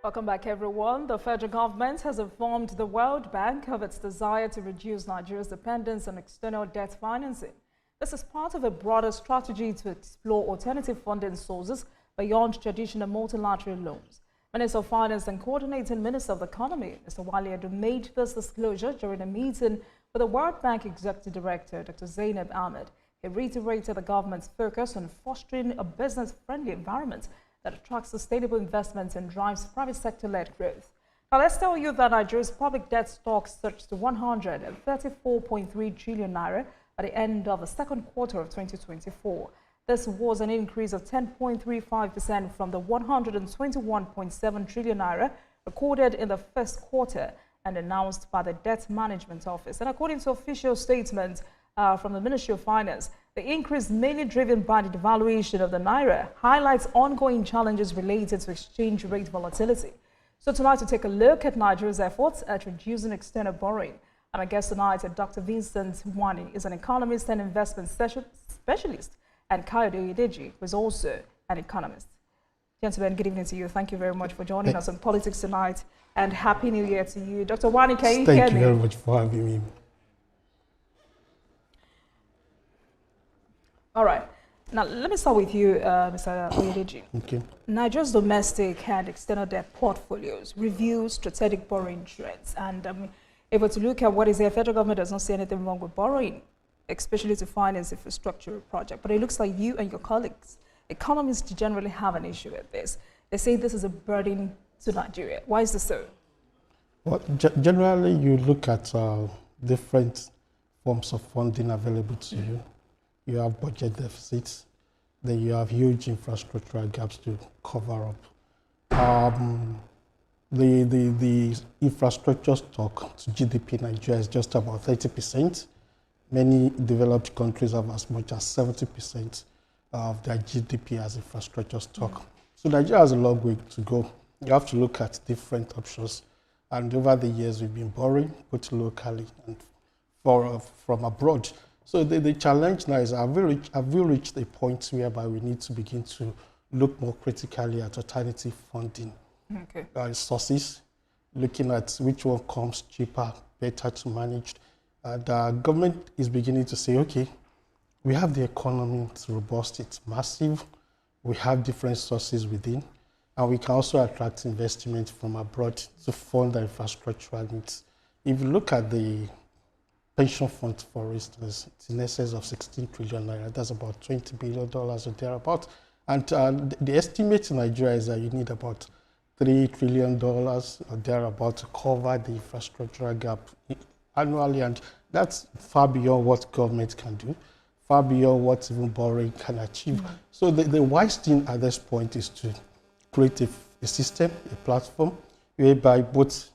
Welcome back, everyone. The federal government has informed the World Bank of its desire to reduce Nigeria's dependence on external debt financing. This is part of a broader strategy to explore alternative funding sources beyond traditional multilateral loans. Minister of Finance and Coordinating Minister of the Economy, Mr. Wale Edu, made this disclosure during a meeting with the World Bank Executive Director, Dr. Zainab Ahmed. He reiterated the government's focus on fostering a business-friendly environment that attracts sustainable investments and drives private sector-led growth. Now, let's tell you that Nigeria's public debt stock surged to 134.3 trillion naira at the end of the second quarter of 2024. This was an increase of 10.35% from the 121.7 trillion naira recorded in the first quarter and announced by the Debt Management Office. And according to official statements from the Ministry of Finance, the increase, mainly driven by the devaluation of the naira, highlights ongoing challenges related to exchange rate volatility. So tonight, to take a look at Nigeria's efforts at reducing external borrowing, and my guest tonight, Dr. Vincent Wani, is an economist and investment specialist, and Kayode Oyedeji, who is also an economist. Gentlemen, good evening to you. Thank you very much for joining us on Politics Tonight, and Happy New Year to you. Dr. Wani, can you hear me? Thank you very much for having me. All right. Now, let me start with you, Mr. Oyedeji. Okay. Nigeria's domestic and external debt portfolios review strategic borrowing trends. And if we're to look at what is there, federal government does not see anything wrong with borrowing, especially to finance infrastructure project. But it looks like you and your colleagues, economists, generally have an issue with this. They say this is a burden to Nigeria. Why is this so? Well, generally, you look at different forms of funding available to you. You have budget deficits, then you have huge infrastructural gaps to cover up. The infrastructure stock to GDP in Nigeria is just about 30%. Many developed countries have as much as 70% of their GDP as infrastructure stock. So Nigeria has a long way to go. You have to look at different options. And over the years, we've been borrowing, both locally and from abroad. So the challenge now is, have we reached a point whereby we need to begin to look more critically at alternative funding sources, looking at which one comes cheaper, better to manage. The government is beginning to say, okay, we have the economy, it's robust, it's massive, we have different sources within, and we can also attract investment from abroad to fund the infrastructural needs. If you look at the pension fund, for instance, it's in excess of 16 trillion naira. That's about $20 billion or thereabout. And the estimate in Nigeria is that you need about $3 trillion or thereabout to cover the infrastructural gap annually. And that's far beyond what government can do, far beyond what even borrowing can achieve. So the wise thing at this point is to create a system, a platform, whereby both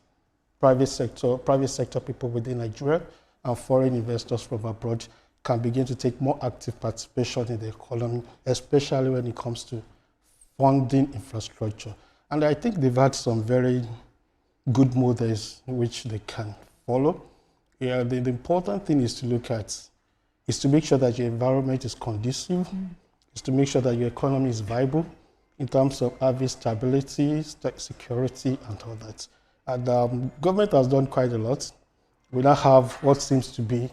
private sector people within Nigeria and foreign investors from abroad can begin to take more active participation in the economy, especially when it comes to funding infrastructure. And I think they've had some very good models which they can follow. Yeah, the important thing is to look at, is to make sure that your environment is conducive, is to make sure that your economy is viable in terms of having stability, security, and all that. And government has done quite a lot. We now have what seems to be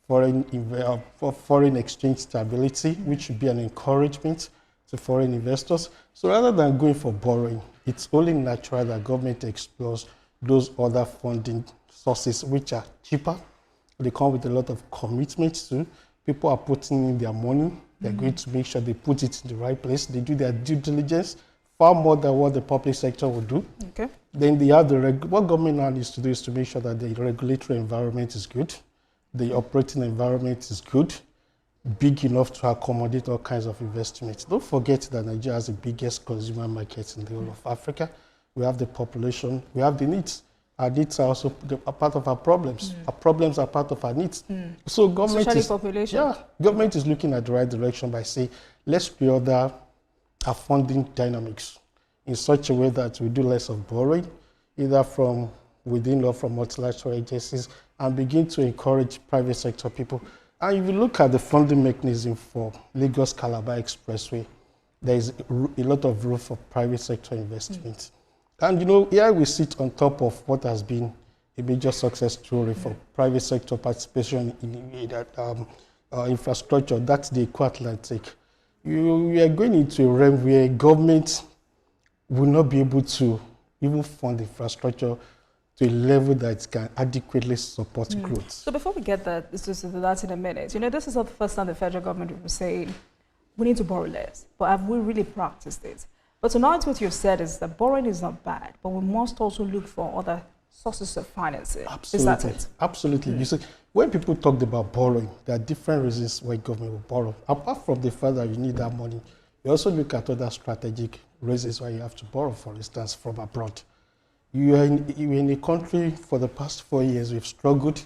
foreign exchange stability, which should be an encouragement to foreign investors. So rather than going for borrowing, it's only natural that government explores those other funding sources which are cheaper. They come with a lot of commitments too. People are putting in their money. They're going to make sure they put it in the right place. They do their due diligence far more than what the public sector would do. Okay. Then they have what government now needs to do is to make sure that the regulatory environment is good, the operating environment is good, big enough to accommodate all kinds of investments. Don't forget that Nigeria has the biggest consumer market in the whole of Africa. We have the population, we have the needs. Our needs are also a part of our problems. Our problems are part of our needs. So government government is looking at the right direction by saying, let's reorder our funding dynamics in such a way that we do less of borrowing, either from within or from multilateral agencies, and begin to encourage private sector people. And if you look at the funding mechanism for Lagos-Calabar Expressway, there is a lot of room for private sector investment. And here we sit on top of what has been a major success story for private sector participation in that infrastructure. That's the Eco-Atlantic. We are going into a realm where government will not be able to even fund infrastructure to a level that can adequately support growth. So before we get that, that's in a minute. This is not the first time the federal government was saying we need to borrow less, but have we really practiced it? But tonight what you've said is that borrowing is not bad, but we must also look for other sources of financing. Absolutely. Is that it? Absolutely. You see, when people talked about borrowing, there are different reasons why government will borrow. Apart from the fact that you need that money, you also look at other strategic reasons why you have to borrow, for instance, from abroad. You're in a country for the past 4 years, we've struggled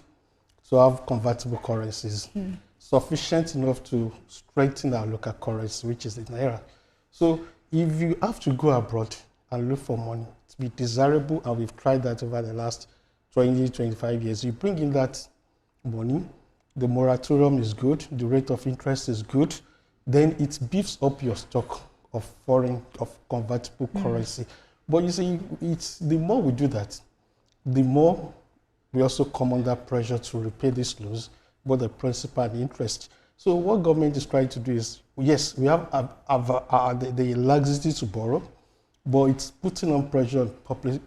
to have convertible currencies sufficient enough to strengthen our local currency, which is the naira. So if you have to go abroad and look for money, it's be desirable, and we've tried that over the last 20, 25 years. You bring in that money, the moratorium is good, the rate of interest is good, then it beefs up your stock of convertible currency. But you see, the more we do that, the more we also come under pressure to repay these loans, both the principal and the interest. So what government is trying to do is, yes, we have the laxity to borrow, but it's putting on pressure on public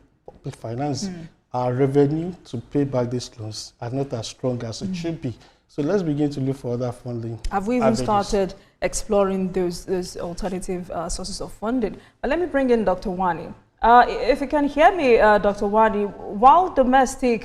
finance. Our revenue to pay back these loans are not as strong as it should be. So let's begin to look for other funding. Have we even started exploring those alternative sources of funding? But let me bring in Dr. Wani. If you can hear me, Dr. Wani, while domestic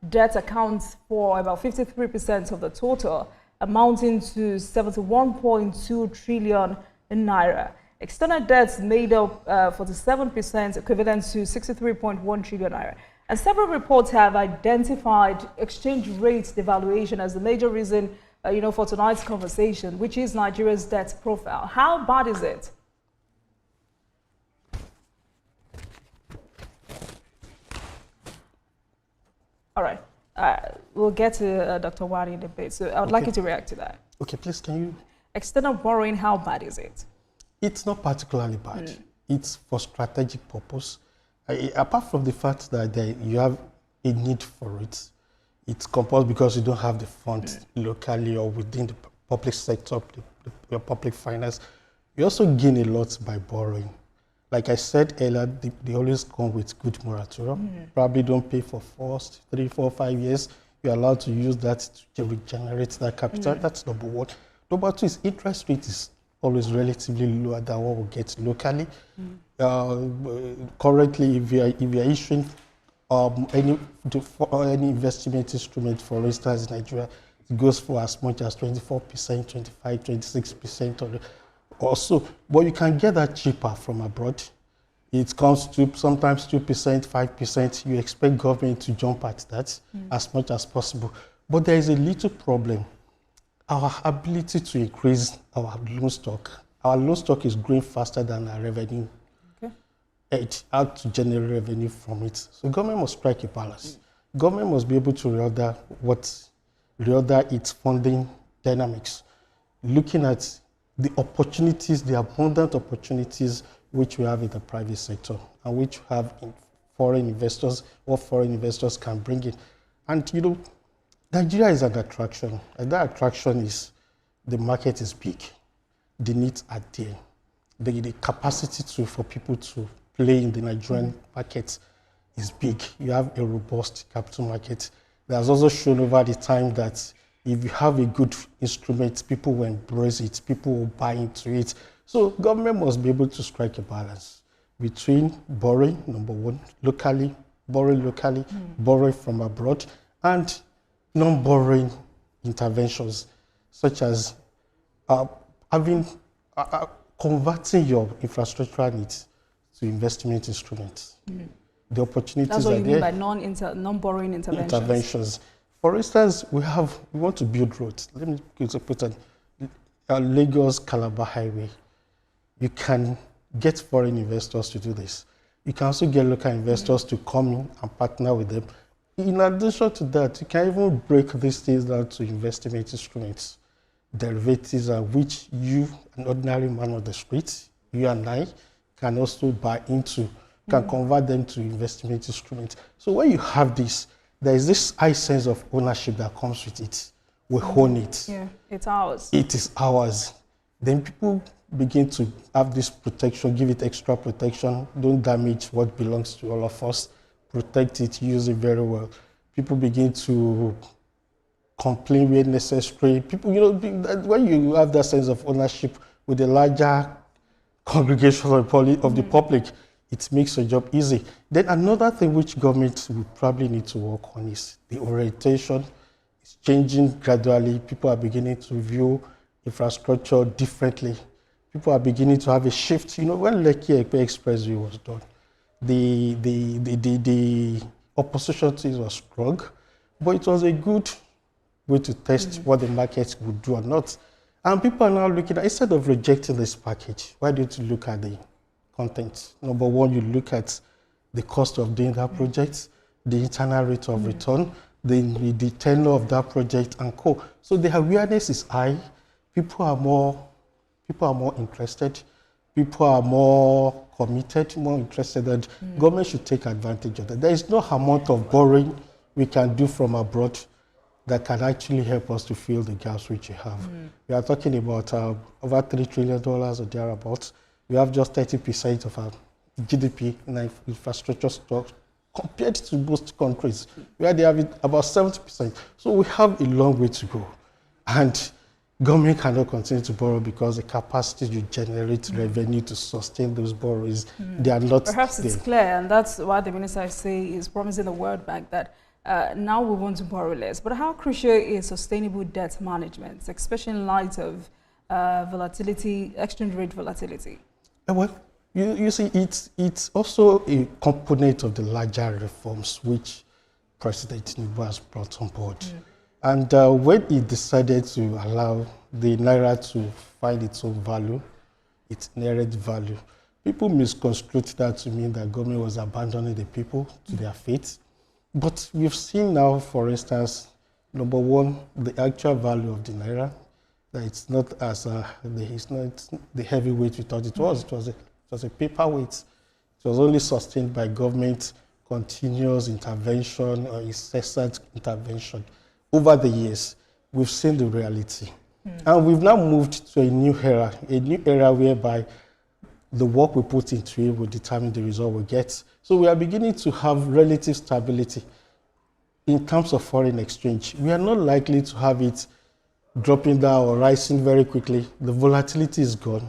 debt accounts for about 53% of the total, amounting to 71.2 trillion naira, external debts made up 47%, equivalent to 63.1 trillion naira. And several reports have identified exchange rate devaluation as the major reason, for tonight's conversation, which is Nigeria's debt profile. How bad is it? All right. We'll get to Dr. Wani in a bit. So I would like you to react to that. Okay, please, can you? External borrowing, how bad is it? It's not particularly bad. It's for strategic purpose. Apart from the fact that you have a need for it, it's compulsory because you don't have the funds locally or within the public sector, the public finance. You also gain a lot by borrowing. Like I said earlier, they always come with good moratorium. Probably don't pay for 3, 4, 5 years. You're allowed to use that to regenerate that capital. That's number one. Number two is interest rate is always relatively lower than what we get locally. Currently, if you are issuing any investment instrument, for instance, in Nigeria, it goes for as much as 24%, 25, 26% also. But you can get that cheaper from abroad. It comes to sometimes 2%, 5%. You expect government to jump at that as much as possible. But there is a little problem. Our ability to increase our loan stock. Our loan stock is growing faster than our revenue. It's out to generate revenue from it. So government must strike a balance. Government must be able to reorder its funding dynamics, looking at the opportunities, the abundant opportunities which we have in the private sector and which we have in foreign investors, what foreign investors can bring in. And Nigeria is an attraction, and that attraction is the market is big, the needs are there, the capacity for people to play in the Nigerian market is big. You have a robust capital market. There's also shown over the time that if you have a good instrument, people will embrace it, people will buy into it. So government must be able to strike a balance between borrowing, number one, borrowing from abroad, and non-borrowing interventions, such as converting your infrastructural needs to investment instruments. The opportunities That's what are you there. mean by non-borrowing interventions. For instance, we want to build roads. Let me put on Lagos-Calabar highway. You can get foreign investors to do this. You can also get local investors to come in and partner with them. In addition to that, you can even break these things down to investment instruments, derivatives, which you, an ordinary man on the street, you and I, can also buy into can convert them to investment instruments. So when you have this, there is this high sense of ownership that comes with it. We own it. Yeah, it's ours. It is ours. Then people begin to have this protection, give it extra protection, don't damage what belongs to all of us, protect it, use it very well. People begin to complain where necessary. People, when you have that sense of ownership with a larger congregation of the public, it makes your job easy. Then another thing which government will probably need to work on is the orientation. It's changing gradually. People are beginning to view infrastructure differently. People are beginning to have a shift. When Lekki Epe Expressway was done, the opposition to it was strong, but it was a good way to test what the market would do or not. And people are now looking at, instead of rejecting this package, why don't you look at the content? Number one, you look at the cost of doing that project, the internal rate of return, the tenure of that project, and co. So the awareness is high. People are more interested. People are more committed, more interested, and government should take advantage of that. There is no amount of borrowing we can do from abroad that can actually help us to fill the gaps which we have. We are talking about over $3 trillion or thereabouts. We have just 30% of our GDP in our infrastructure stock compared to most countries, where they have it about 70%. So we have a long way to go. And government cannot continue to borrow because the capacity to generate revenue to sustain those borrowings, they are not Perhaps there. it's clear, and that's why the minister is promising the World Bank that now we want to borrow less. But how crucial is sustainable debt management, especially in light of volatility, exchange rate volatility? Well, you see, it's also a component of the larger reforms which President Tinubu has brought on board. And when he decided to allow the Naira to find its own value, its inherent value, people misconstrued that to mean that government was abandoning the people to their fate. But we've seen now, for instance, number one, the actual value of the Naira, that it's not as it's not the heavyweight we thought it was. It was a paperweight. It was only sustained by government continuous intervention or incessant intervention. Over the years, we've seen the reality. And we've now moved to a new era whereby the work we put into it will determine the result we get. So we are beginning to have relative stability in terms of foreign exchange. We are not likely to have it dropping down or rising very quickly. The volatility is gone,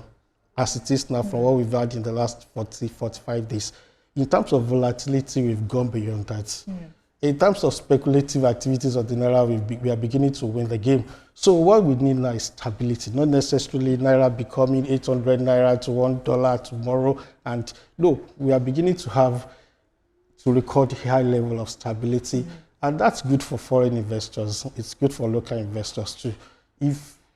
as it is now from what we've had in the last 45 days. In terms of volatility, we've gone beyond that. In terms of speculative activities of the Naira, we are beginning to win the game. So what we need now is stability, not necessarily Naira becoming 800 Naira to $1 tomorrow. And no, we are beginning to record a high level of stability. And that's good for foreign investors. It's good for local investors too.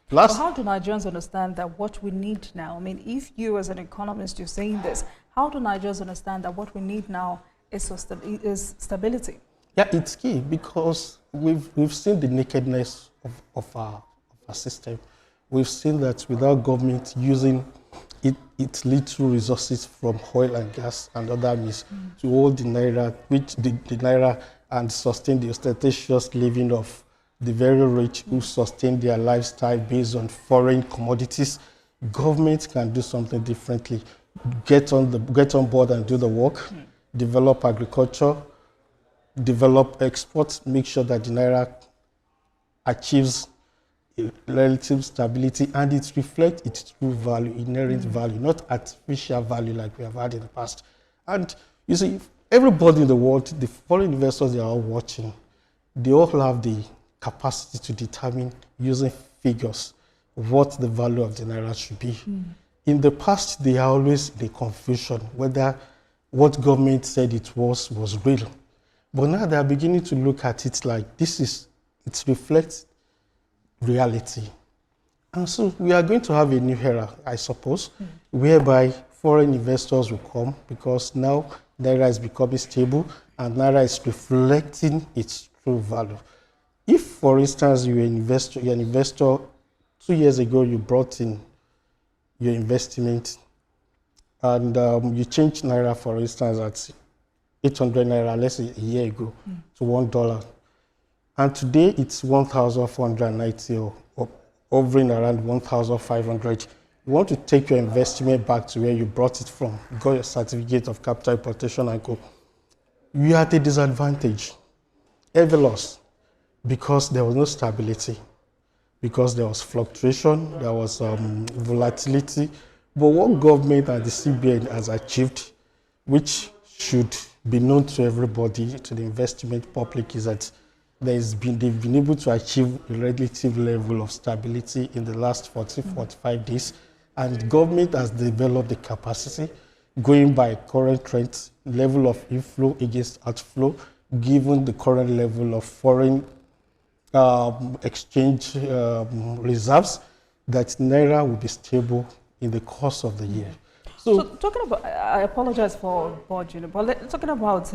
But how do Nigerians understand that what we need now, I mean, if you as an economist, you're saying this, how do Nigerians understand that what we need now is stability? Yeah, it's key because we've seen the nakedness of our system. We've seen that without government using its little resources from oil and gas and other means to hold the Naira, the Naira and sustain the ostentatious living of the very rich who sustain their lifestyle based on foreign commodities, government can do something differently. Get on board and do the work, develop agriculture, develop exports, make sure that the Naira achieves relative stability and it reflects its true value, inherent value, not artificial value like we have had in the past. And you see, everybody in the world, the foreign investors they are all watching, they all have the capacity to determine using figures what the value of the Naira should be. In the past, they are always in a confusion whether what government said it was real. But now they are beginning to look at it like it reflects reality. And so we are going to have a new era, I suppose, whereby foreign investors will come because now Naira is becoming stable and Naira is reflecting its true value. If, for instance, you're an investor, 2 years ago you brought in your investment and you change naira, for instance, at 800 naira, let's say a year ago, to $1. And today it's 1,490 or hovering around 1,500. You want to take your investment back to where you brought it from. You got your certificate of capital importation and go. You are at a disadvantage, heavy loss, because there was no stability, because there was fluctuation, there was volatility. But what government and the CBN has achieved, which should be known to everybody, to the investment public, is that they've been able to achieve a relative level of stability in the last 45 days. And the government has developed the capacity, going by current trends, level of inflow against outflow, given the current level of foreign exchange reserves, that naira will be stable in the course of the year. So talking about, I apologize for bothering you, but talking about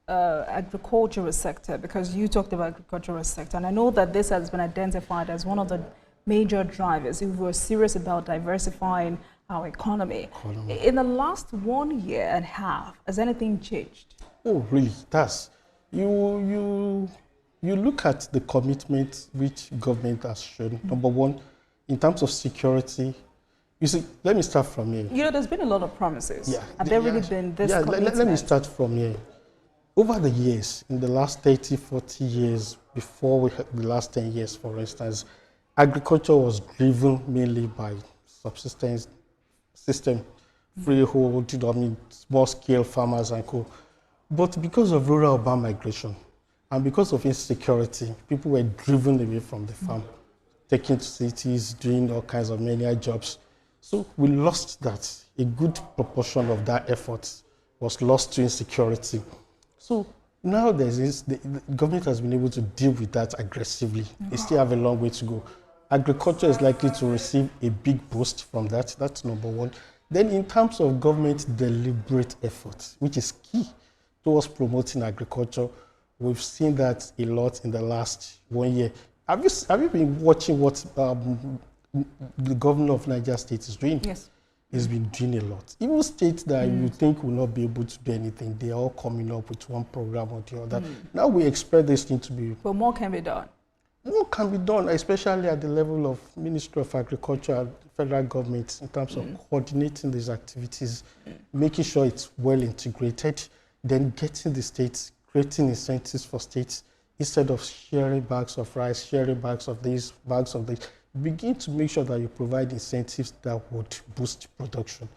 agricultural sector, because you talked about agricultural sector, and I know that this has been identified as one of the major drivers if we're serious about diversifying our economy. In the last 1 year and a half, has anything changed? Oh, really? It does. You look at the commitment which government has shown. Number one, in terms of security. You see, let me start from here. You know, there's been a lot of promises. Yeah. Have there really been this commitment? Let me start from here. Over the years, in the last 30, 40 years, before we had the last 10 years, for instance, agriculture was driven mainly by subsistence system, freehold, small-scale farmers and co. But because of rural-urban migration and because of insecurity, people were driven away from the farm, taken to cities, doing all kinds of menial jobs. So we lost that. A good proportion of that effort was lost to insecurity. So now the government has been able to deal with that aggressively. They still have a long way to go. Agriculture is likely to receive a big boost from that. That's number one. Then in terms of government deliberate efforts, which is key towards promoting agriculture, we've seen that a lot in the last 1 year. Have you been watching what the governor of Niger State is doing? Yes. He's been doing a lot. Even states that you think will not be able to do anything, they are all coming up with one program or the other. Now we expect this thing to be... But more can be done. More can be done, especially at the level of Ministry of Agriculture and federal government in terms of coordinating these activities, making sure it's well integrated, then getting the states, creating incentives for states, instead of sharing bags of rice, sharing bags of this, bags of this. Begin to make sure that you provide incentives that would boost production.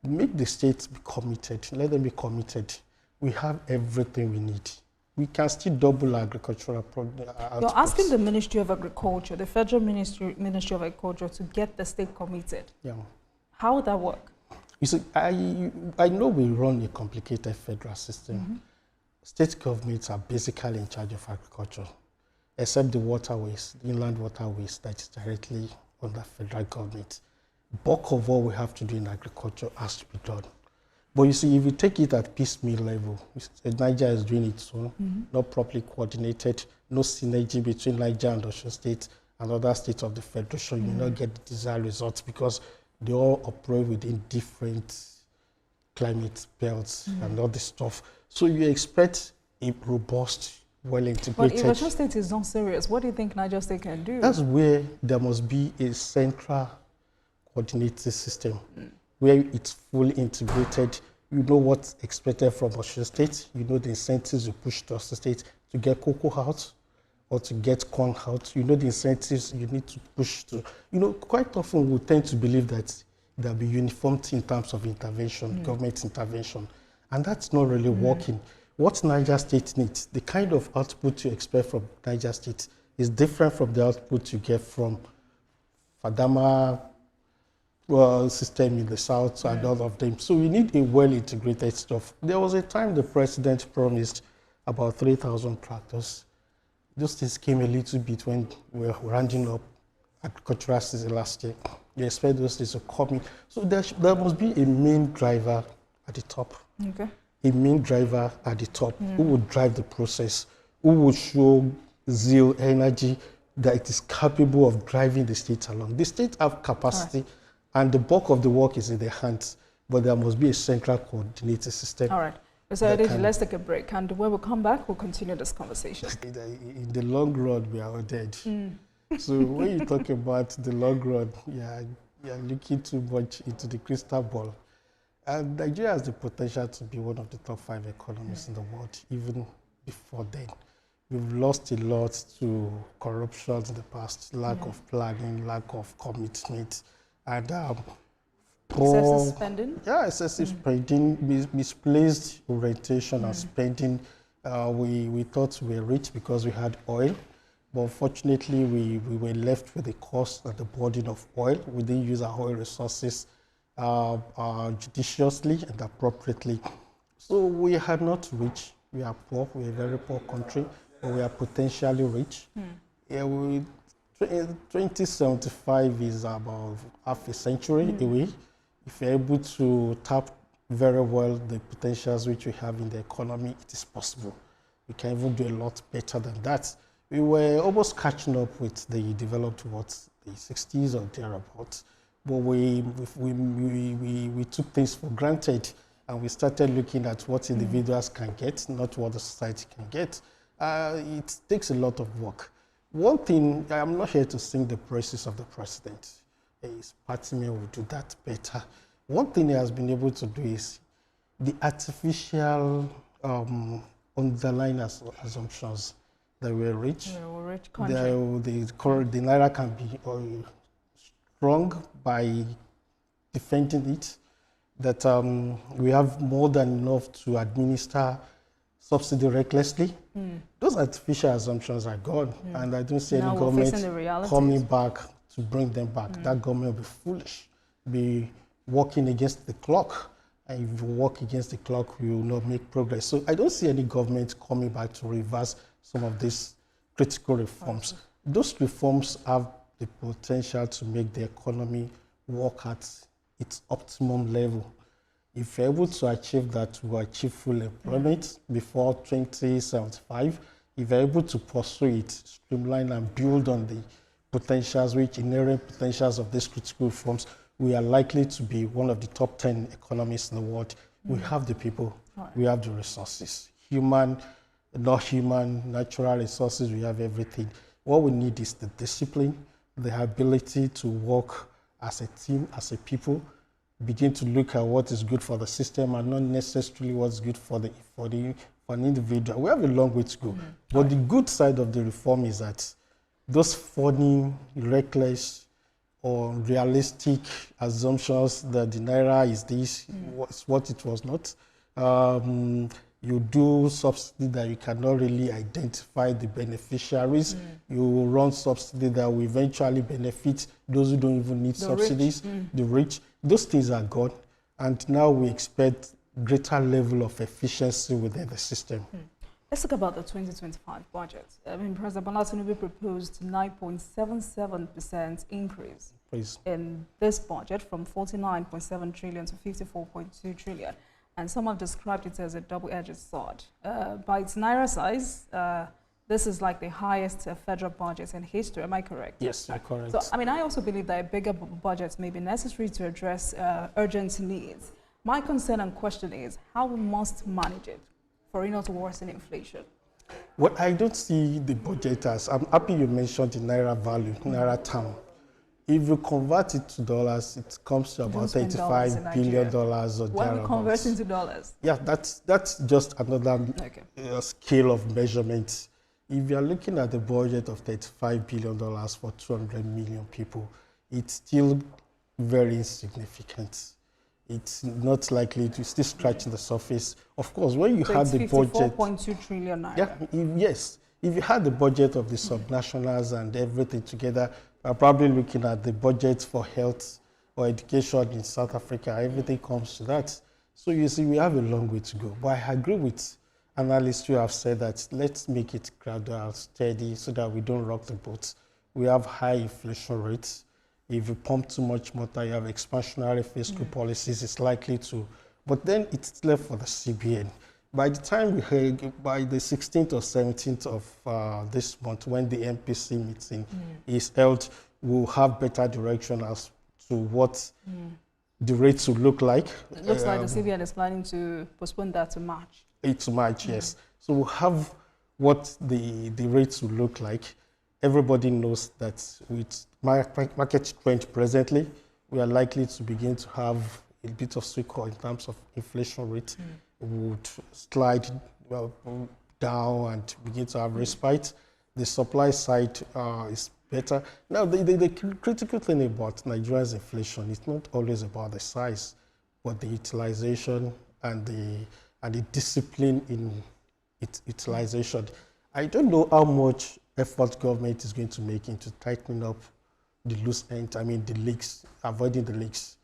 Make the states be committed. Let them be committed. We have everything we need. We can still double agricultural outputs. You're asking the Ministry of Agriculture, the Federal Ministry of Agriculture, to get the state committed. Yeah. How would that work? You see, I know we run a complicated federal system. State governments are basically in charge of agriculture, except the waterways, the inland waterways that is directly under federal government. Bulk of what we have to do in agriculture has to be done. But you see, if you take it at piecemeal level, Niger is doing it so, not properly coordinated, no synergy between Niger and Osun State and other states of the Federation, you will not get the desired results because they all operate within different climate belts and all this stuff. So you expect a robust, well-integrated... But if Osun State is not serious, what do you think Niger State can do? That's where there must be a central coordinated system where it's fully integrated. You know what's expected from Osun State. You know the incentives you push to Osun State to get cocoa out or to get corn out. You know the incentives you need to push to. You know, quite often we tend to believe that there'll be uniformity in terms of intervention, government intervention, and that's not really working. What Niger State needs, the kind of output you expect from Niger State is different from the output you get from Fadama system in the south and all of them. So we need a well-integrated stuff. There was a time the president promised about 3,000 tractors. Those things came a little bit when we were rounding up agricultural season last year. We expect those things to come in. So there must be a main driver at the top. Okay. A main driver at the top who would drive the process, who would show zeal, energy, that it is capable of driving the state along. The states have capacity, and the bulk of the work is in their hands. but there must be a central coordinated system. All right. So let's take a break, and when we come back, we'll continue this conversation. In the long run, we are all dead. So when you talk about the long run, you're looking too much into the crystal ball. And Nigeria has the potential to be one of the top 5 economies in the world, even before then. We've lost a lot to corruption in the past, lack of planning, lack of commitment, and excessive spending? Yeah, excessive spending, misplaced orientation and spending. We thought we were rich because we had oil, but unfortunately we were left with the cost and the burden of oil. We didn't use our oil resources judiciously and appropriately. So we are not rich, we are poor, we're a very poor country, but we are potentially rich. Yeah, 2075 is about half a century away. If you're able to tap very well the potentials which we have in the economy, it is possible. We can even do a lot better than that. We were almost catching up with the developed world, the 60s or thereabouts, but we took things for granted, and we started looking at what individuals can get, not what the society can get. It takes a lot of work. One thing, I'm not here to sing the praises of the president. His party may will do that better. One thing he has been able to do is the artificial underlying assumptions that we're rich. We're a rich country. The Naira can be strong by defending it, that we have more than enough to administer subsidy recklessly. Those artificial assumptions are gone, and I don't see any government coming back to bring them back. That government will be foolish, be working against the clock. And if you work against the clock, you will not make progress. So I don't see any government coming back to reverse some of these critical reforms. Those reforms have the potential to make the economy work at its optimum level. If you're able to achieve that, we'll achieve full employment before 2075. If you're able to pursue it, streamline and build on the potentials, inherent potentials of these critical reforms, we are likely to be one of the top 10 economies in the world. We have the people, we have the resources, human, not human, natural resources, we have everything. What we need is the discipline, the ability to work as a team, as a people, begin to look at what is good for the system and not necessarily what's good for an individual. We have a long way to go. But the good side of the reform is that those funny, reckless, or realistic assumptions that the Naira is this, what it was not. You do subsidy that you cannot really identify the beneficiaries. You run subsidy that will eventually benefit those who don't even need subsidies, the rich. Those things are gone, and now we expect greater level of efficiency within the system. Let's talk about the 2025 budget. I mean, President Bola Tinubu proposed 9.77% increase in this budget from 49.7 trillion to 54.2 trillion. And some have described it as a double-edged sword. By its Naira size, this is like the highest federal budget in history. Am I correct? Yes, you're correct. So, I mean, I also believe that a bigger budget may be necessary to address urgent needs. My concern and question is how we must manage it for it not to worsen inflation. Well, I don't see the budget as, I'm happy you mentioned the Naira value, Naira term. If you convert it to dollars, it comes to about $35 billion or thereabouts. When we convert into dollars? Yeah, that's just another scale of measurement. If you're looking at the budget of $35 billion for 200 million people, it's still very insignificant. It's not likely to still scratching the surface. Of course, when you had the budget, 54.2 trillion naira. Yeah, yes. If you had the budget of the subnationals and everything together, we're probably looking at the budget for health or education in South Africa. Everything comes to that. So you see, we have a long way to go. But I agree with analysts who have said that let's make it gradual, steady, so that we don't rock the boat. We have high inflation rates. If you pump too much water, you have expansionary fiscal policies, it's likely to. But then it's left for the CBN. By the time we heard, by the 16th or 17th of this month, when the MPC meeting is held, we'll have better direction as to what the rates will look like. It looks like the CBN is planning to postpone that to March. It's March, yes. So we'll have what the rates will look like. Everybody knows that with market trend presently, we are likely to begin to have a bit of cycle in terms of inflation rate. Would slide down and begin to have respite. The supply side is better. Now, the critical thing about Nigeria's inflation is not always about the size, but the utilization and the discipline in its utilization. I don't know how much effort government is going to make into tightening up the loose end, I mean the leaks, avoiding the leaks.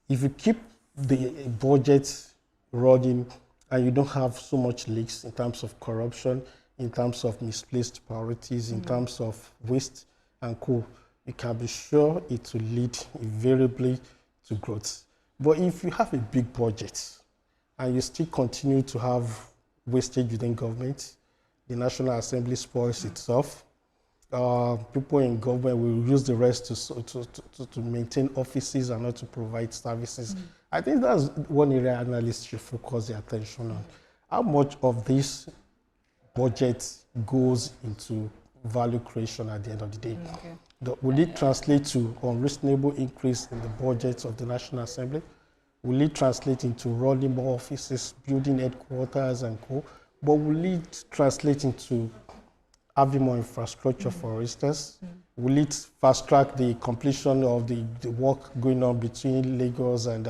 If you keep the budget running and you don't have so much leaks in terms of corruption, in terms of misplaced priorities, in terms of waste and co, you can be sure it will lead invariably to growth. But if you have a big budget and you still continue to have wastage within government, the National Assembly spoils itself. People in government will use the rest to maintain offices and not to provide services. I think that's one area analysts should focus their attention on. How much of this budget goes into value creation at the end of the day? Will it translate to unreasonable increase in the budget of the National Assembly? Will it translate into running more offices, building headquarters and co? But will it translate into having more infrastructure, for instance? Will it fast track the completion of the work going on between Lagos and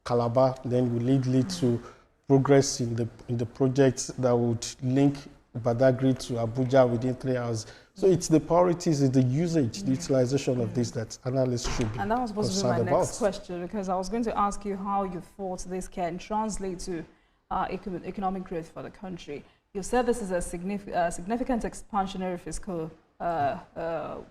Calabar? Then will it lead to progress in the projects that would link Badagry to Abuja within 3 hours? So it's the priorities, it's the usage, the utilization of this that analysts should be concerned about. And that was supposed to be my next question, because I was going to ask you how you thought this can translate to economic growth for the country. You said this is a significant expansionary fiscal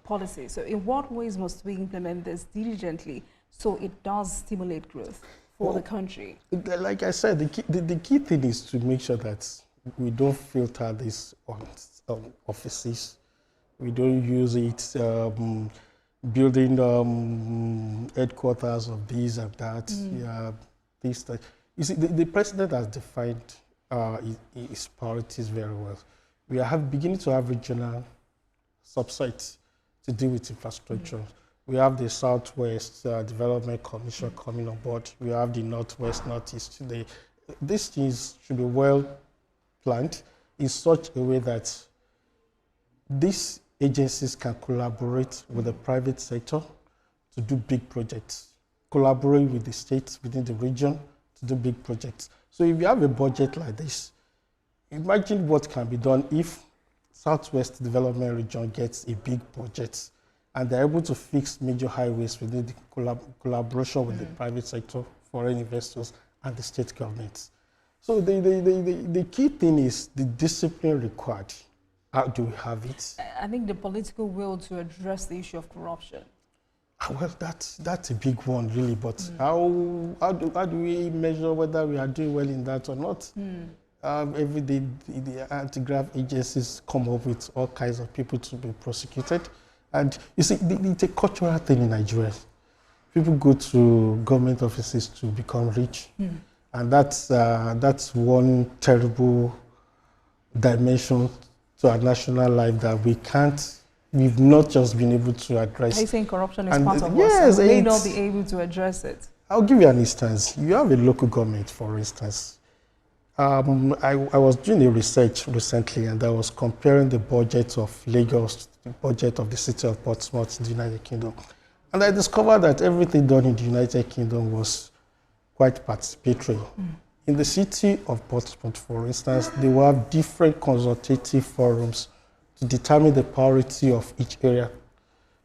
policy. So in what ways must we implement this diligently so it does stimulate growth for the country? Like I said, the key thing is to make sure that we don't filter these offices. We don't use it building headquarters of these and that. You see, the president has defined his priorities very well. We are beginning to have regional subsites to deal with infrastructure. We have the Southwest Development Commission coming on board. We have the Northwest, Northeast. These things should be well planned in such a way that these agencies can collaborate with the private sector to do big projects, collaborate with the states within the region to do big projects. So if you have a budget like this, imagine what can be done if Southwest Development Region gets a big budget and they're able to fix major highways within the collaboration with the private sector, foreign investors, and the state governments. So the key thing is the discipline required. How do we have it? I think the political will to address the issue of corruption. Well, that's a big one, really. But how do we measure whether we are doing well in that or not? Every day, the anti-graft agencies come up with all kinds of people to be prosecuted. And you see, it's a cultural thing in Nigeria. People go to government offices to become rich. And that's one terrible dimension to our national life that we've not just been able to address. Are you saying corruption is part of us? We may not be able to address it. I'll give you an instance. You have a local government, for instance. I was doing a research recently, and I was comparing the budget of Lagos to the budget of the city of Portsmouth in the United Kingdom. And I discovered that everything done in the United Kingdom was quite participatory. In the city of Portsmouth, for instance, they will have different consultative forums to determine the priority of each area.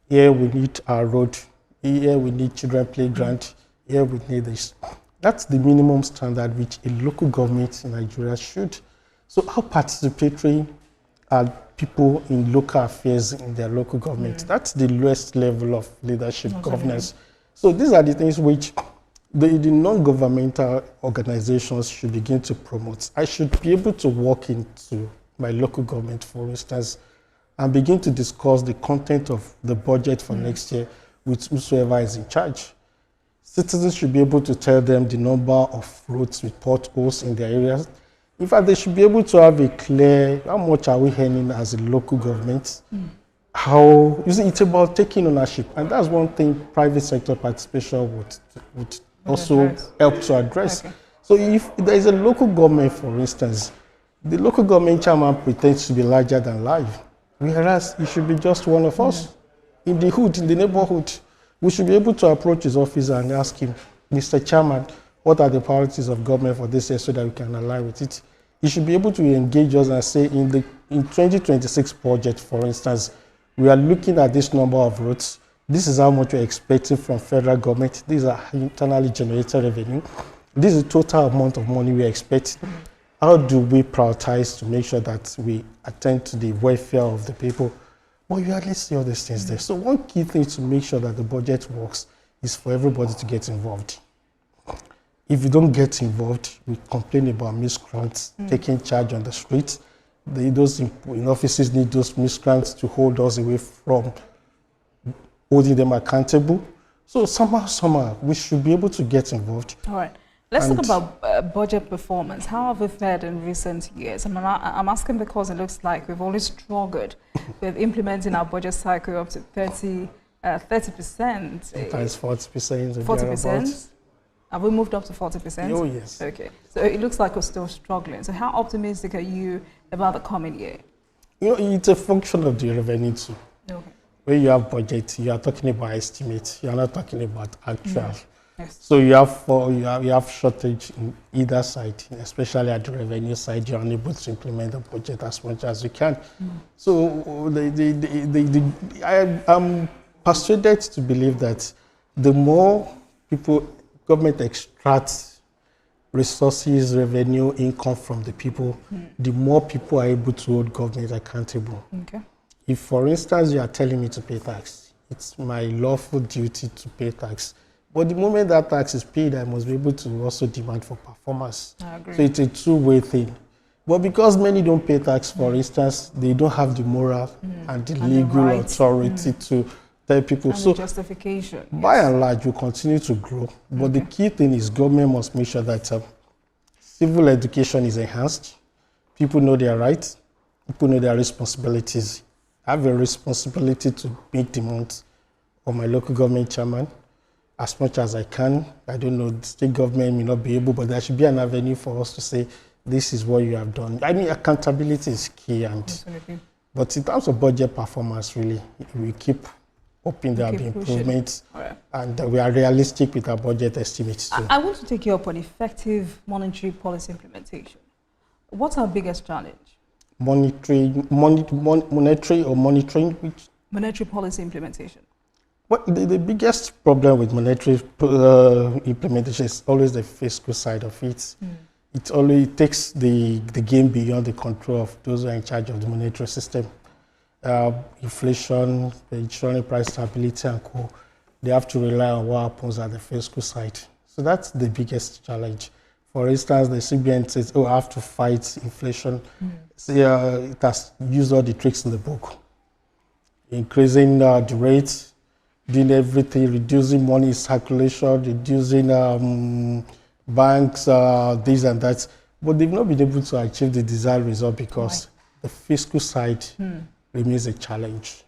Here we need our road, here we need children playground, here we need this. That's the minimum standard which a local government in Nigeria should. So how participatory are people in local affairs in their local government? That's the lowest level of leadership governance. So these are the things which the non-governmental organizations should begin to promote. I should be able to walk into my local government, for instance, and begin to discuss the content of the budget for next year with whosoever is in charge. Citizens should be able to tell them the number of roads with potholes in their areas. In fact, they should be able to have a clear, how much are we earning as a local government? How, you see, it's about taking ownership. And that's one thing private sector participation would also help to address. Okay. So if there is a local government, for instance, the local government chairman pretends to be larger than life, whereas he should be just one of us in the hood, in the neighborhood. We should be able to approach his office and ask him, Mr. Chairman, what are the priorities of government for this year so that we can align with it? He should be able to engage us and say, in 2026 budget, for instance, we are looking at this number of roads. This is how much we're expecting from federal government. These are internally generated revenue. This is the total amount of money we expect. How do we prioritize to make sure that we attend to the welfare of the people? Well, you hardly see all these things there. So one key thing to make sure that the budget works is for everybody to get involved. If you don't get involved, we complain about miscreants taking charge on the streets. Those in offices need those miscreants to hold us away from holding them accountable. So somehow, we should be able to get involved. All right. Let's talk about budget performance. How have we fared in recent years? I'm asking because it looks like we've always struggled with implementing our budget cycle up to 30%. Sometimes 40%. 40%? Have we moved up to 40%? Oh, yes. Okay. So it looks like we're still struggling. So how optimistic are you about the coming year? You know, it's a function of the revenue too. Okay. When you have budget, you are talking about estimates. You are not talking about actual. Yes. So you have shortage in either side, especially at the revenue side. You're unable to implement the budget as much as you can. So I'm persuaded to believe that the more government extracts resources, revenue, income from the people, the more people are able to hold government accountable. Okay. If, for instance, you are telling me to pay tax, it's my lawful duty to pay tax. But the moment that tax is paid, I must be able to also demand for performance. I agree. So it's a two-way thing. But because many don't pay tax, for instance, they don't have the moral and the legal authority to tell people. And so the justification. By and large, we continue to grow. But the key thing is government must make sure that civil education is enhanced. People know their rights. People know their responsibilities. I have a responsibility to meet demands of my local government chairman as much as I can. I don't know, the state government may not be able, but there should be an avenue for us to say, this is what you have done. I mean, accountability is key. But in terms of budget performance, really, we keep hoping there will be improvements. And we are realistic with our budget estimates too. I want to take you up on effective monetary policy implementation. What's our biggest challenge? Monetary policy implementation. Well, the biggest problem with monetary implementation is always the fiscal side of it. It always takes the game beyond the control of those who are in charge of the monetary system. Inflation, ensuring price stability and co. They have to rely on what happens at the fiscal side. So that's the biggest challenge. For instance, the CBN says, I have to fight inflation. So, it has used all the tricks in the book. Increasing the rates, doing everything, reducing money circulation, reducing banks, this and that. But they've not been able to achieve the desired result because the fiscal side remains a challenge.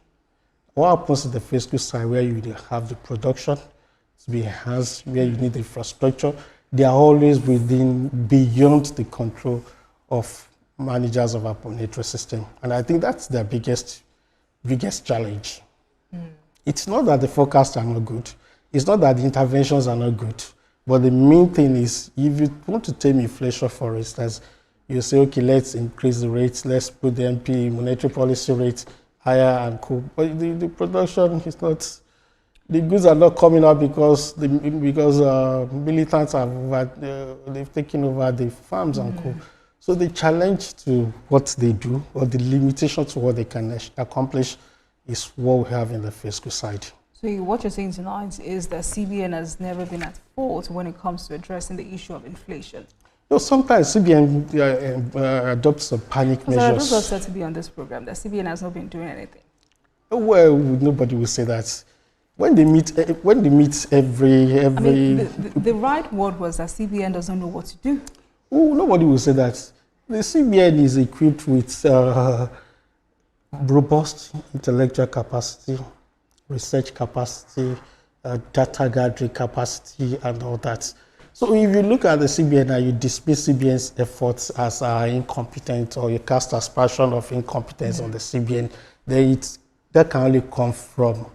What happens to the fiscal side where you have the production to be enhanced, where you need the infrastructure? They are always beyond the control of managers of our monetary system. And I think that's their biggest challenge. It's not that the forecasts are not good. It's not that the interventions are not good. But the main thing is, if you want to tame inflation, for instance, you say, okay, let's increase the rates, let's put the monetary policy rates higher and cool. But the production is not, the goods are not coming out because militants they've taken over the farms and cool. So the challenge to what they do, or the limitation to what they can accomplish, is what we have in the fiscal side. So what you're saying tonight is that CBN has never been at fault when it comes to addressing the issue of inflation. No, sometimes CBN adopts some panic measures. Those are said to be on this program, that CBN has not been doing anything. Well, nobody will say that. when they meet every. I mean, the right word was that CBN doesn't know what to do. Oh, nobody will say that. The CBN is equipped with robust intellectual capacity, research capacity, data gathering capacity, and all that. So if you look at the CBN and you dismiss CBN's efforts as incompetent, or you cast aspersion of incompetence on the CBN, then that can only come from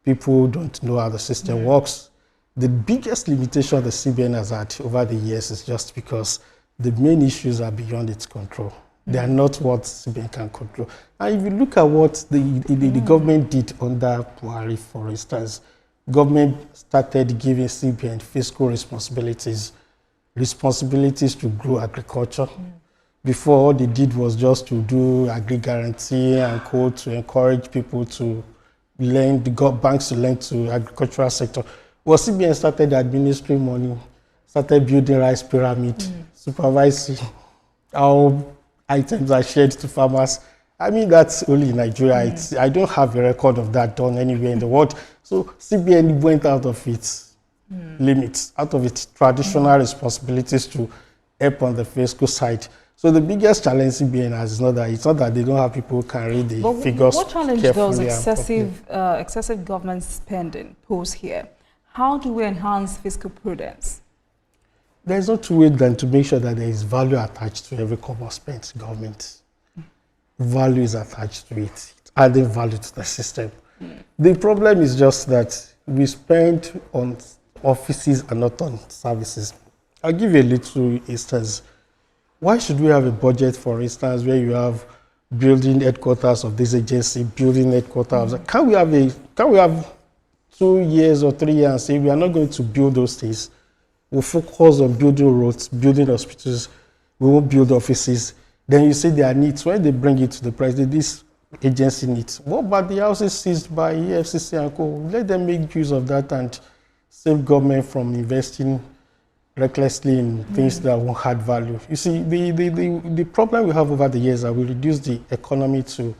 people who don't know how the system works. The biggest limitation the CBN has had over the years is just because the main issues are beyond its control. They are not what CBN can control. And if you look at what the government did under Buhari, for instance, government started giving CBN fiscal responsibilities to grow agriculture. Before, all they did was just to do agri-guarantee and code to encourage people to lend, banks to lend to agricultural sector. Well, CBN started administering money, started building rice pyramid, supervising how items are shared to farmers. I mean, that's only in Nigeria. I don't have a record of that done anywhere in the world. So CBN went out of its limits, out of its traditional responsibilities to help on the fiscal side. So the biggest challenge CBN has is not that they don't have people who can read the figures. What challenge does excessive government spending pose here? How do we enhance fiscal prudence? There's no two way than to make sure that there is value attached to every kobo spent government. Value is attached to it, adding value to the system. The problem is just that we spend on offices and not on services. I'll give you a little instance. Why should we have a budget, for instance, where you have building headquarters of this agency, building headquarters? Can we have 2 years or 3 years and say we are not going to build those things? We'll focus on building roads, building hospitals, we won't build offices. Then you say there are needs. When they bring it to the president, this agency needs. What about the houses seized by EFCC and co? Let them make use of that and save government from investing recklessly in things that won't add value. You see, the problem we have over the years is that we reduce the economy to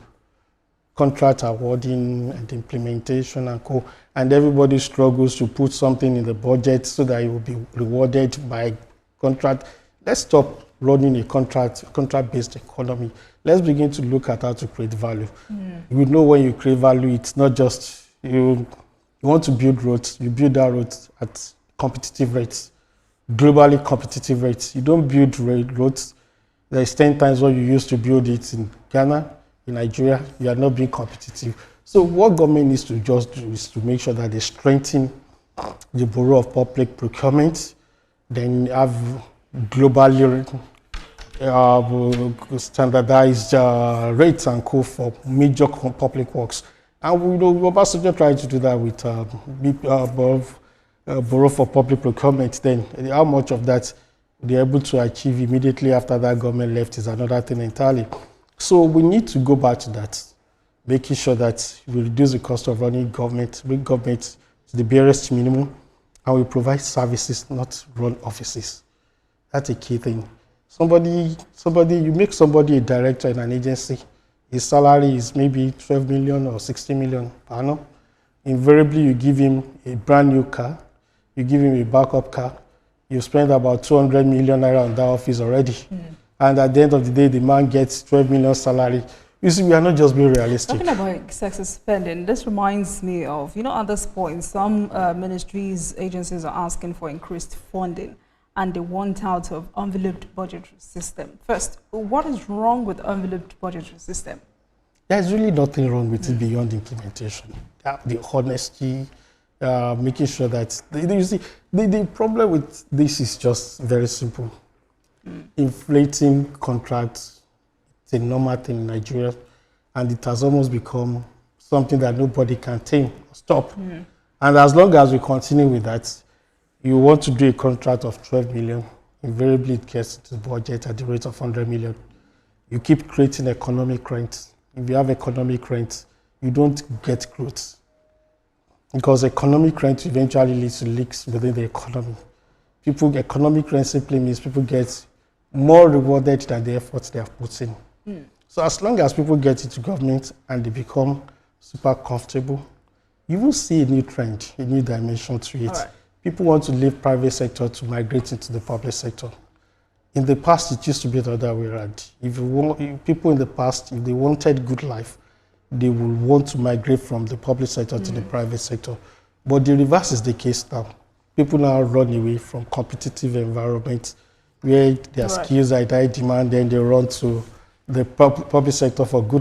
contract awarding and implementation and co, and everybody struggles to put something in the budget so that it will be rewarded by contract. Let's stop running a contract-based economy. Let's begin to look at how to create value. You know, when you create value, it's not just you want to build roads, you build that roads at competitive rates, globally competitive rates. You don't build roads. There's 10 times what you used to build it in Ghana, in Nigeria. You are not being competitive. So what government needs to just do is to make sure that they strengthen the Bureau of Public Procurement, then have globally standardized rates and co for major public works. And we're also trying to do that with Bureau for Public Procurement. Then how much of that they're able to achieve immediately after that government left is another thing entirely. So we need to go back to that, making sure that we reduce the cost of running government, bring government to the barest minimum, and we provide services, not run offices. That's a key thing. You make somebody a director in an agency, his salary is maybe 12 million or 60 million per annum. Invariably, you give him a brand new car, you give him a backup car, you spend about 200 million naira on that office already. And at the end of the day, the man gets 12 million salary. You see, we are not just being realistic. Talking about excessive spending, this reminds me of, at this point, some ministries, agencies are asking for increased funding, and they want out of enveloped budgetary system. First, what is wrong with enveloped budgetary system? There's really nothing wrong with it beyond implementation. The honesty, making sure that, you see, the problem with this is just very simple. Inflating contracts, it's a normal thing in Nigeria, and it has almost become something that nobody can tame or stop. And as long as we continue with that, you want to do a contract of 12 million, invariably it gets to the budget at the rate of 100 million. You keep creating economic rent. If you have economic rent, you don't get growth. Because economic rent eventually leads to leaks within the economy. Economic rent simply means people get more rewarded than the efforts they have put in. So as long as people get into government and they become super comfortable, you will see a new trend, a new dimension to it. Right. People want to leave private sector to migrate into the public sector. In the past, it used to be the other way around. People in the past, if they wanted good life, they would want to migrate from the public sector to the private sector. But the reverse is the case now. People now run away from competitive environments where their skills are in high demand, then they run to the public sector for good